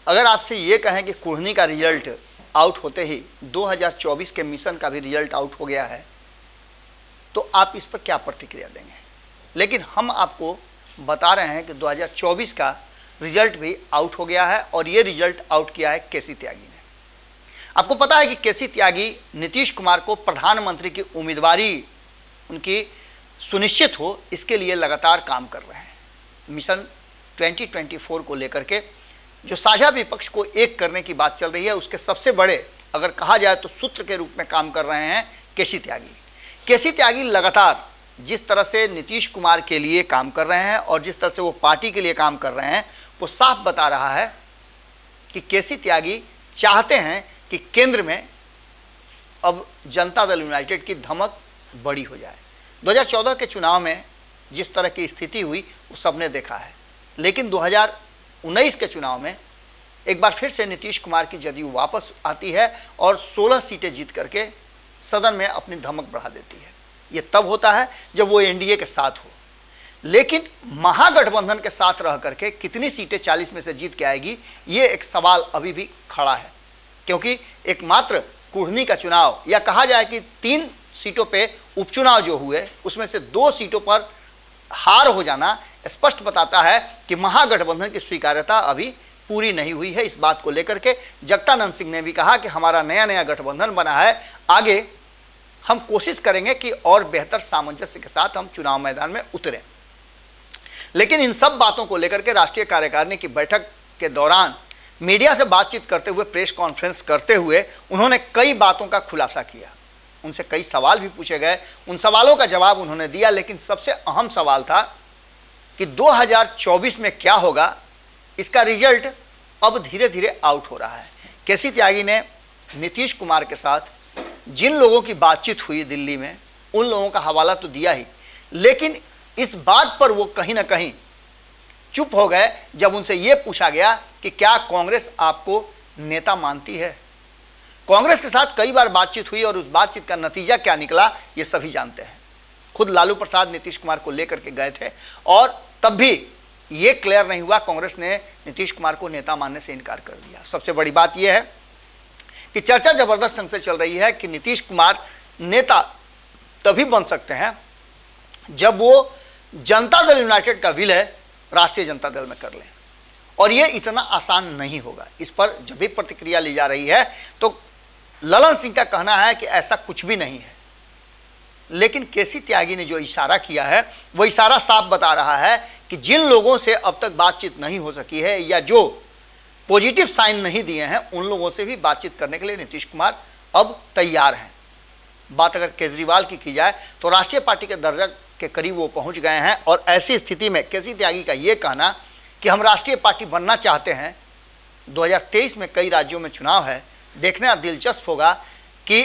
अगर आपसे ये कहें कि कुढ़नी का रिजल्ट आउट होते ही 2024 के मिशन का भी रिजल्ट आउट हो गया है, तो आप इस पर क्या प्रतिक्रिया देंगे? लेकिन हम आपको बता रहे हैं कि 2024 का रिजल्ट भी आउट हो गया है और ये रिजल्ट आउट किया है केसी त्यागी ने। आपको पता है कि केसी त्यागी नीतीश कुमार को प्रधानमंत्री की उम्मीदवारी उनकी सुनिश्चित हो, इसके लिए लगातार काम कर रहे हैं। मिशन 2024 को लेकर के जो साझा विपक्ष को एक करने की बात चल रही है, उसके सबसे बड़े अगर कहा जाए तो सूत्र के रूप में काम कर रहे हैं केसी त्यागी। केसी त्यागी लगातार जिस तरह से नीतीश कुमार के लिए काम कर रहे हैं और जिस तरह से वो पार्टी के लिए काम कर रहे हैं, वो साफ बता रहा है कि केसी त्यागी चाहते हैं कि केंद्र में अब जनता दल यूनाइटेड की धमक बड़ी हो जाए। 2014 के चुनाव में जिस तरह की स्थिति हुई वो सबने देखा है, लेकिन 2019 के चुनाव में एक बार फिर से नीतीश कुमार की जदयू वापस आती है और 16 सीटें जीत करके सदन में अपनी धमक बढ़ा देती है। ये तब होता है जब वो एनडीए के साथ हो, लेकिन महागठबंधन के साथ रह करके कितनी सीटें 40 में से जीत के आएगी, ये एक सवाल अभी भी खड़ा है। क्योंकि एकमात्र कुढ़नी का चुनाव, या कहा जाए कि 3 सीटों पे उपचुनाव जो हुए, उसमें से 2 सीटों पर हार हो जाना स्पष्ट बताता है कि महागठबंधन की स्वीकार्यता अभी पूरी नहीं हुई है। इस बात को लेकर के जगदानंद सिंह ने भी कहा कि हमारा नया नया गठबंधन बना है, आगे हम कोशिश करेंगे कि और बेहतर सामंजस्य के साथ हम चुनाव मैदान में उतरें। लेकिन इन सब बातों को लेकर के राष्ट्रीय कार्यकारिणी की बैठक के दौरान मीडिया से बातचीत करते हुए, प्रेस कॉन्फ्रेंस करते हुए उन्होंने कई बातों का खुलासा किया। उनसे कई सवाल भी पूछे गए, उन सवालों का जवाब उन्होंने दिया, लेकिन सबसे अहम सवाल था कि 2024 में क्या होगा। इसका रिजल्ट अब धीरे धीरे आउट हो रहा है। केसी त्यागी ने नीतीश कुमार के साथ जिन लोगों की बातचीत हुई दिल्ली में, उन लोगों का हवाला तो दिया ही, लेकिन इस बात पर वो कहीं ना कहीं चुप हो गए जब उनसे ये पूछा गया कि क्या कांग्रेस आपको नेता मानती है। कांग्रेस के साथ कई बार बातचीत हुई और उस बातचीत का नतीजा क्या निकला ये सभी जानते हैं। खुद लालू प्रसाद नीतीश कुमार को लेकर के गए थे और तब भी ये क्लियर नहीं हुआ, कांग्रेस ने नीतीश कुमार को नेता मानने से इनकार कर दिया। सबसे बड़ी बात यह है कि चर्चा जबरदस्त ढंग से चल रही है कि नीतीश कुमार नेता तभी बन सकते हैं जब वो जनता दल यूनाइटेड का विलय राष्ट्रीय जनता दल में कर लें, और ये इतना आसान नहीं होगा। इस पर जब भी प्रतिक्रिया ली जा रही है तो ललन सिंह का कहना है कि ऐसा कुछ भी नहीं है, लेकिन केसी त्यागी ने जो इशारा किया है वो इशारा साफ बता रहा है कि जिन लोगों से अब तक बातचीत नहीं हो सकी है या जो पॉजिटिव साइन नहीं दिए हैं, उन लोगों से भी बातचीत करने के लिए नीतीश कुमार अब तैयार हैं। बात अगर केजरीवाल की जाए तो राष्ट्रीय पार्टी के दर्जा के करीब वो पहुंच गए हैं, और ऐसी स्थिति में केसी त्यागी का ये कहना कि हम राष्ट्रीय पार्टी बनना चाहते हैं। 2023 में कई राज्यों में चुनाव है, देखना दिलचस्प होगा कि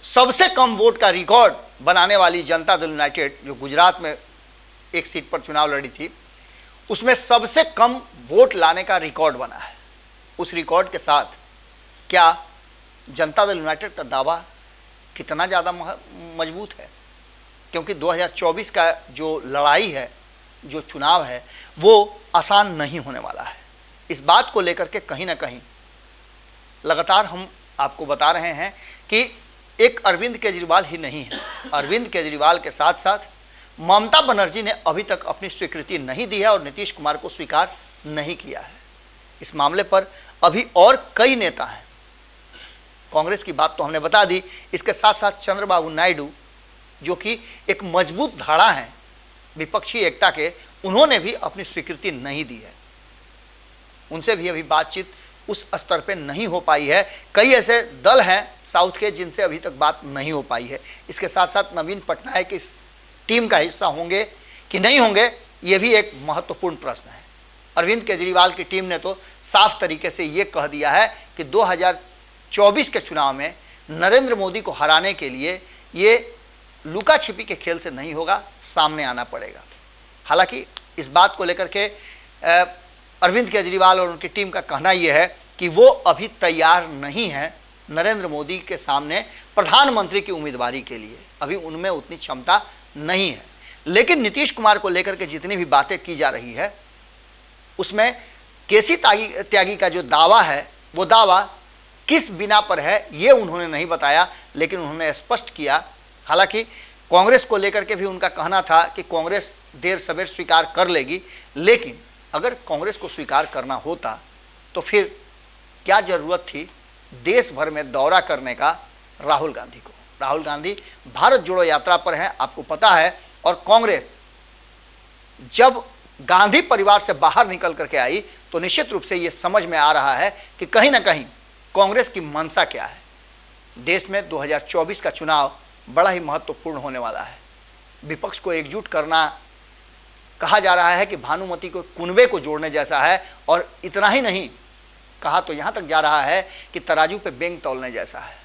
सबसे कम वोट का रिकॉर्ड बनाने वाली जनता दल यूनाइटेड, जो गुजरात में एक सीट पर चुनाव लड़ी थी, उसमें सबसे कम वोट लाने का रिकॉर्ड बना है। उस रिकॉर्ड के साथ क्या जनता दल यूनाइटेड का दावा कितना ज़्यादा मजबूत है? क्योंकि 2024 का जो लड़ाई है, जो चुनाव है, वो आसान नहीं होने वाला है। इस बात को लेकर के कहीं ना कहीं लगातार हम आपको बता रहे हैं कि एक अरविंद केजरीवाल ही नहीं है, अरविंद केजरीवाल के साथ साथ ममता बनर्जी ने अभी तक अपनी स्वीकृति नहीं दी है और नीतीश कुमार को स्वीकार नहीं किया है। इस मामले पर अभी और कई नेता हैं। कांग्रेस की बात तो हमने बता दी, इसके साथ साथ चंद्रबाबू नायडू जो कि एक मजबूत धाड़ा हैं विपक्षी एकता के, उन्होंने भी अपनी स्वीकृति नहीं दी है। उनसे भी अभी बातचीत उस स्तर पे नहीं हो पाई है। कई ऐसे दल हैं साउथ के जिनसे अभी तक बात नहीं हो पाई है। इसके साथ साथ नवीन पटनायक इस टीम का हिस्सा होंगे कि नहीं होंगे, ये भी एक महत्वपूर्ण प्रश्न है। अरविंद केजरीवाल की टीम ने तो साफ तरीके से ये कह दिया है कि 2024 के चुनाव में नरेंद्र मोदी को हराने के लिए ये लुका छिपी के खेल से नहीं होगा, सामने आना पड़ेगा। हालांकि इस बात को लेकर के अरविंद केजरीवाल और उनकी टीम का कहना यह है कि वो अभी तैयार नहीं है नरेंद्र मोदी के सामने प्रधानमंत्री की उम्मीदवारी के लिए, अभी उनमें उतनी क्षमता नहीं है। लेकिन नीतीश कुमार को लेकर के जितनी भी बातें की जा रही है उसमें केसी त्यागी का जो दावा है वो दावा किस बिना पर है ये उन्होंने नहीं बताया, लेकिन उन्होंने स्पष्ट किया। हालांकि कांग्रेस को लेकर के भी उनका कहना था कि कांग्रेस देर सवेर स्वीकार कर लेगी, लेकिन अगर कांग्रेस को स्वीकार करना होता तो फिर क्या ज़रूरत थी देश भर में दौरा करने का राहुल गांधी को। राहुल गांधी भारत जोड़ो यात्रा पर हैं, आपको पता है, और कांग्रेस जब गांधी परिवार से बाहर निकल करके आई तो निश्चित रूप से ये समझ में आ रहा है कि कहीं ना कहीं कांग्रेस की मंशा क्या है। देश में 2024 का चुनाव बड़ा ही महत्वपूर्ण होने वाला है। विपक्ष को एकजुट करना, कहा जा रहा है कि भानुमति को कुनबे को जोड़ने जैसा है, और इतना ही नहीं, कहा तो यहाँ तक जा रहा है कि तराजू पे बेंग तौलने जैसा है।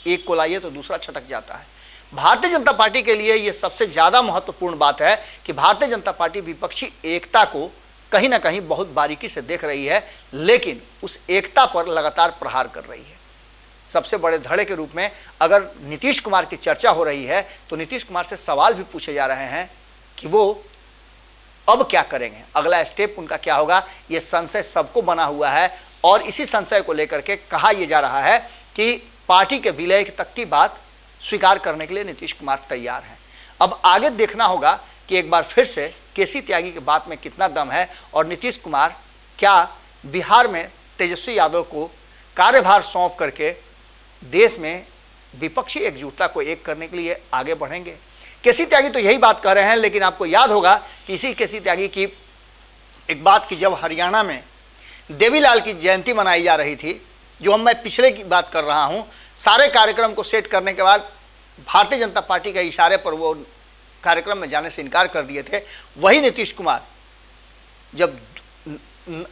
एक को लाइए तो दूसरा छटक जाता है। भारतीय जनता पार्टी के लिए ये सबसे ज़्यादा महत्वपूर्ण बात है कि भारतीय जनता पार्टी विपक्षी एकता को कहीं ना कहीं बहुत बारीकी से देख रही है, लेकिन उस एकता पर लगातार प्रहार कर रही है। सबसे बड़े धड़े के रूप में अगर नीतीश कुमार की चर्चा हो रही है तो नीतीश कुमार से सवाल भी पूछे जा रहे हैं कि वो अब क्या करेंगे, अगला स्टेप उनका क्या होगा। ये संशय सबको बना हुआ है, और इसी संशय को लेकर के कहा यह जा रहा है कि पार्टी के विलय तक की बात स्वीकार करने के लिए नीतीश कुमार तैयार हैं। अब आगे देखना होगा कि एक बार फिर से केसी त्यागी की बात में कितना दम है, और नीतीश कुमार क्या बिहार में तेजस्वी यादव को कार्यभार सौंप करके देश में विपक्षी एकजुटता को एक करने के लिए आगे बढ़ेंगे। केसी त्यागी तो यही बात कह रहे हैं, लेकिन आपको याद होगा कि इसी केसी त्यागी की एक बात की जब हरियाणा में देवीलाल की जयंती मनाई जा रही थी, जो मैं पिछले की बात कर रहा हूं, सारे कार्यक्रम को सेट करने के बाद भारतीय जनता पार्टी के इशारे पर वो कार्यक्रम में जाने से इनकार कर दिए थे। वही नीतीश कुमार जब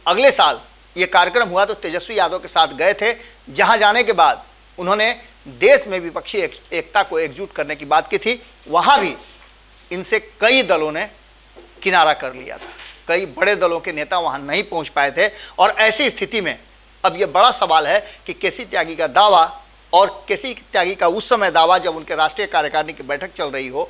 अगले साल ये कार्यक्रम हुआ तो तेजस्वी यादव के साथ गए थे, जहां जाने के बाद उन्होंने देश में विपक्षी एकता को एकजुट करने की बात की थी। वहां भी इनसे कई दलों ने किनारा कर लिया था, कई बड़े दलों के नेता वहां नहीं पहुंच पाए थे। और ऐसी स्थिति में अब यह बड़ा सवाल है कि केसी त्यागी का दावा, और केसी त्यागी का उस समय दावा जब उनके राष्ट्रीय कार्यकारिणी की बैठक चल रही हो,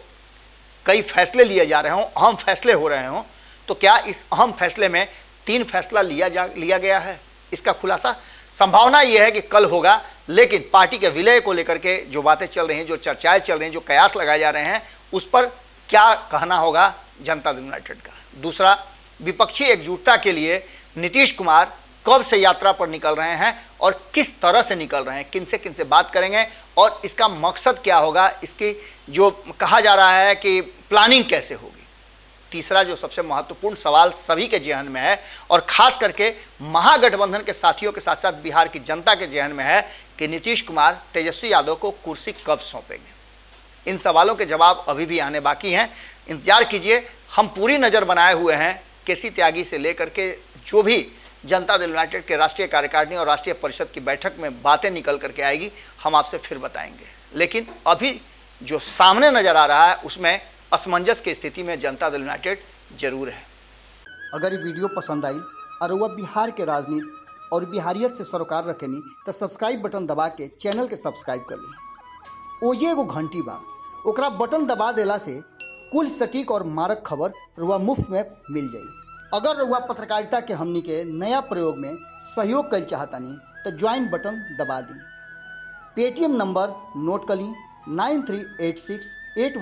कई फैसले लिए जा रहे हों, अहम फैसले हो रहे हों, तो क्या इस अहम फैसले में 3 फैसला लिया गया है? इसका खुलासा संभावना यह है कि कल होगा, लेकिन पार्टी के विलय को लेकर के जो बातें चल रही हैं, जो चर्चाएं चल रही हैं, जो कयास लगाए जा रहे हैं, उस पर क्या कहना होगा जनता दल यूनाइटेड का। दूसरा, विपक्षी एकजुटता के लिए नीतीश कुमार कब से यात्रा पर निकल रहे हैं और किस तरह से निकल रहे हैं, किन से बात करेंगे, और इसका मकसद क्या होगा, इसकी जो कहा जा रहा है कि प्लानिंग कैसे होगी। तीसरा जो सबसे महत्वपूर्ण सवाल सभी के जेहन में है, और खास करके महागठबंधन के साथियों के साथ साथ बिहार की जनता के जेहन में है कि नीतीश कुमार तेजस्वी यादव को कुर्सी कब सौंपेंगे। इन सवालों के जवाब अभी भी आने बाकी हैं, इंतजार कीजिए। हम पूरी नज़र बनाए हुए हैं केसी त्यागी से लेकर के जो भी जनता दल यूनाइटेड के राष्ट्रीय कार्यकारिणी और राष्ट्रीय परिषद की बैठक में बातें निकल करके आएगी, हम आपसे फिर बताएंगे। लेकिन अभी जो सामने नज़र आ रहा है उसमें असमंजस की स्थिति में जनता दल यूनाइटेड जरूर है। अगर ये वीडियो पसंद आई और वह बिहार के राजनीति और बिहारियत से सरोकार रखेनी तो सब्सक्राइब बटन दबा के चैनल के सब्सक्राइब कर ली। ओजे एगो घंटी बा, ओकरा बटन दबा देला से कुल सटीक और मारक खबर रुआ मुफ्त में मिल जाई। अगर रुआ पत्रकारिता के हमनी के नया प्रयोग में सहयोग कर चाहतानी तो ज्वाइन बटन दबा दी। पेटीएम नंबर नोट कर ली 938681